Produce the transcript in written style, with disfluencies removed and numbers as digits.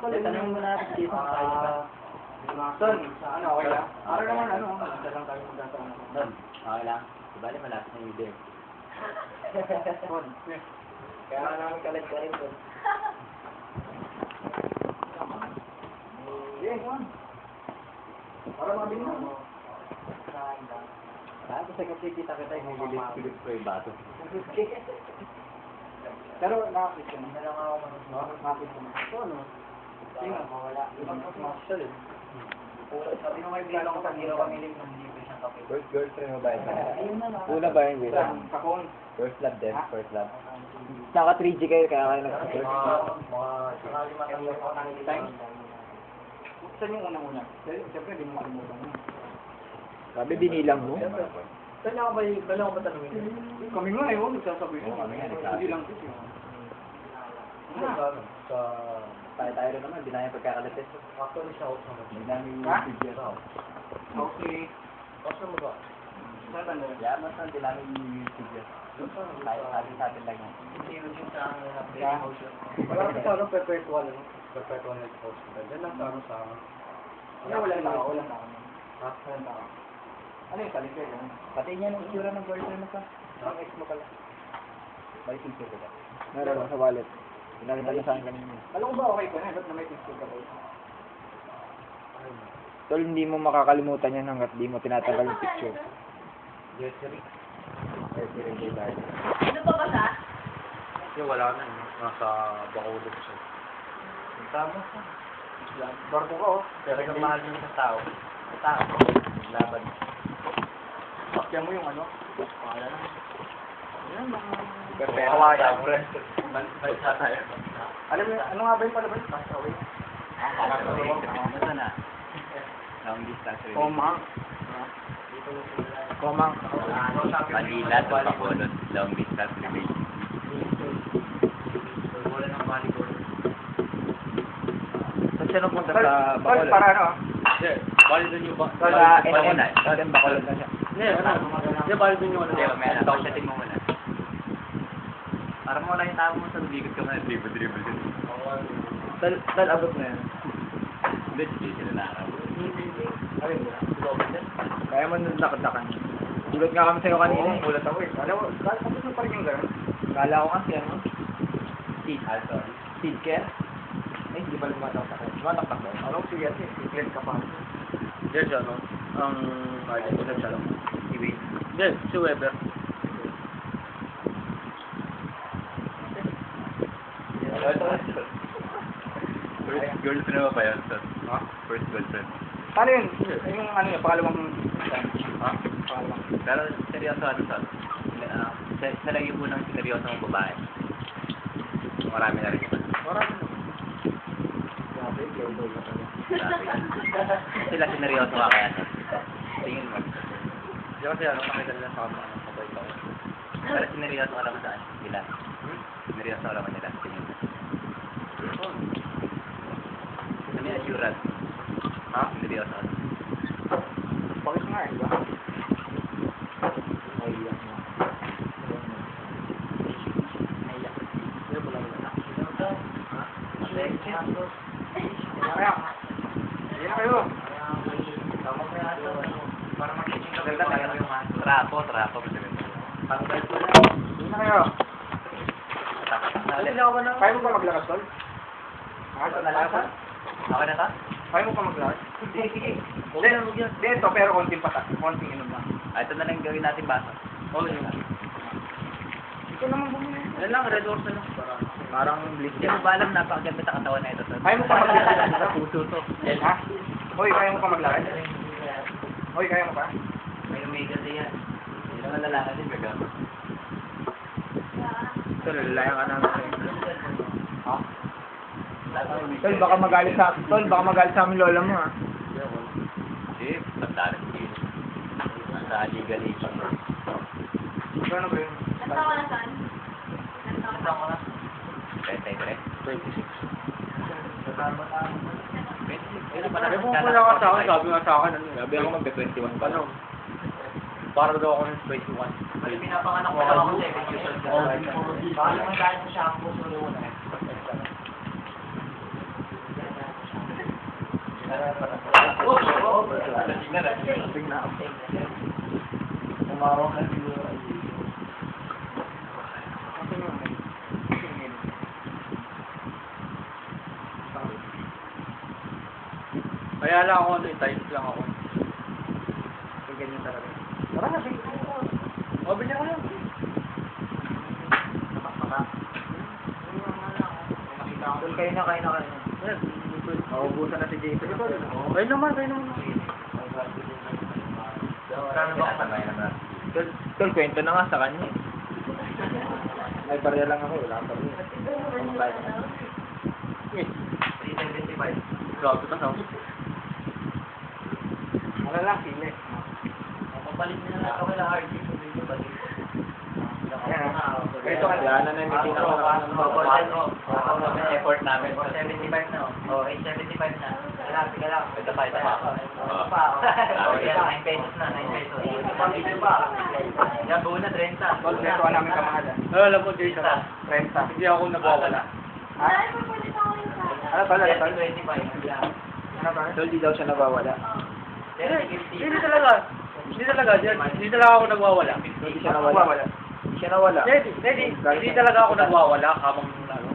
Tanong mo natin dito tayo pa. Son, ano, okay lang? Para naman, ano, isa lang tayo magkakaroon. Son, okay lang. Ibali malapit na yung video. Son, kaya nga namin kalit ka rin, Son. Yes, Son. Para mabili mo. Tapos kasi kita-kita yung hilit-hilit ko yung bato. Pero nakakit ko na. Nakakit ko na. So, ano? Sino? Mawala. Marshall eh. Sabi nung may bigla ko sa giro kami ng libre siyang kape. First girlfriend mo ba yun? Una ba yun? Kakon. First love din, first love. Naka 3G kayo, kaya kayo nag-first. Times? Saan yung unang-una? Siyempre, hindi mo makalimutan mo. Sabi, binilang mo. Saan ako ba tanongin? Kami nga eh, nagsasabi ko. Kami nga, nagsasabi. Hindi lang kasi. Sa tayo rin naman, binayang pagkakalatis. Actually, siya out naman. Hindi namin Ha? yung video raw. Okay. Basta mo ba? Saan ba na? Yeah, mas hindi namin yung video. Tayo sa atin lang yan. Wala ka sa ano, perpetual. Perpetual Health Hospital. Yan lang sa ano sa... Wala tao. Ha? Walang tao. Ano yung talikay? Pati niya ng itsura ng boyfriend mo ka. Ang ex mo pala. May picture ko ba? Meron lang sa wallet. Pinakita niya sa akin kanina. Alam ko ba okay ko na? Ba't na may picture ka ba? Tol, hindi mo makakalimutan yan hanggat di mo tinatanggal yung picture. Yes, sir. Yes, sir. Hindi ba? Ano pa ba sa? Kasi wala na. Nasa Bacolod siya. Tama ka. Barko ka oh. Pero yung mahal mo sa tao. Sa tao. Laban. Pakyan mo yung ano. Pakala na. Yan, mga... Pero kaya, friend. Balik sa tayo. Alam mo, ano nga ba yung palabas? Castaway. Ano na? Long distance relationship. Komang. Komang. Manila to Bacolod. Long distance relationship. Wala ng volleyball. Saan siya napunta Tol, sa tol, Bacolod? para ano? Hindi. Bali doon yung... Sa Enola. Sa Bacolod na siya. Hindi, bali doon yung... Hindi, may alam. Pausatin mo muna. Para mo wala yung tao mo sa ligot ka muna. Dribble. Tal, abot na yan. Hindi, hindi sila nakakabot. Ayun mo. Kaya mo nakadakan. Gulat nga kami sa'yo kanina eh. Mulat ako eh. Alam mo, tapos mo pa rin yung gano'n. Kala ko kasi ano? Seed. Sorry. Seed care? Ay, hindi ba lumataktak ko? Lumataktak ba? Alam ko sige, i-clear ka pa. Diyan siya, no? Ang... Ay, ito siya lang. Iwi. Diyan, si Weber. First girlfriend mo ba yun? Ha? First girlfriend. Paano yun? Yung ano yun, pangalawang... Ha? Pangalawang. Pero seryoso ano sa sa lang yung unang seryoso mong babae. Marami na rin iba. Marami na. Grabe, playboy ka pala. Sila sineryoso ka kaya to. Tingin mo. Di kasi ano, nakita nila sa kanya ng kabay ko. Pero sineryoso ka naman saan? Sila. Sineryoso ka naman nila. Tingin mo. Ano yung assurance? Ha? Sineryoso ka. Bakit nga eh, ba? Naiyak na. Kaya, hindi na kayo. Para makikita ka ganda tayo yung Trapo. Hindi na kayo. Kaya mo pa maglakas, Tol? Okay na ta? Kaya mo pa maglakas? Sige. Hindi, ito, pero konting patak. Konting inom lang. Ito na lang gawin natin basa. Oo, yun. Ikaw naman bumili. Yan lang, red horse na lang. Parang bliss. Hindi mo ba alam, napakaganda sa katawan na ito. Kaya mo pa maglakad? Sa puso to. Ha? Hoy, kaya mo pa maglakad? Hoy, kaya mo pa? May omega sa yan. Hindi naman lalaki din, gagawin. Tol, lalayan ka namin sa'yo. Ha? Tol, baka magalit sa amin lola mo ah. Hindi, pagdalit yun. Nasa legalization. Ikaw na ba yun? Nasa ko na saan? Nasa ko na. 23. 26. Sabi mo pala ka sa akin, sabi nga sa akin, ano, Sabi ako magbe-21 pa. ano, para daw ako ng 21. Mali pinapanganak ko lang ako 7 years old. Baka naman dahil sa shampoo, so Lasing na lang. Lasing na ako. Umawa ka siguro. Kaya lang ako, type lang ako. Ganyan talaga. Tara na, sige. O, binyan ko lang. Tol, kayo na. Nauubusan na si Jason. Kayo naman. Tol, kwento na nga sa kanya. May barya lang ako, wala pa rin. Grabe ka sa Ano lang, sili. Papalit na lang ako na RG. Ito ka. Kaya na hindi Effort namin. 75 na. Oh, 875 na. Sige lang. Ito pa. Ito pa. Oh, 9 pesos na. 9 pesos. Pamilyo pa. Yan, buo na 30. Tol, kwento ka namin kamahal. Alam mo, Jason, 30. Hindi ako nabawala. Ha? Ano pala, tol? 25. Ano ba? Tol, di daw siya nabawala. Hindi talaga. Hindi talaga ako nagwawala. Hindi siya nawala. Hindi siya nawala. Hindi talaga ako nagwawala habang ano.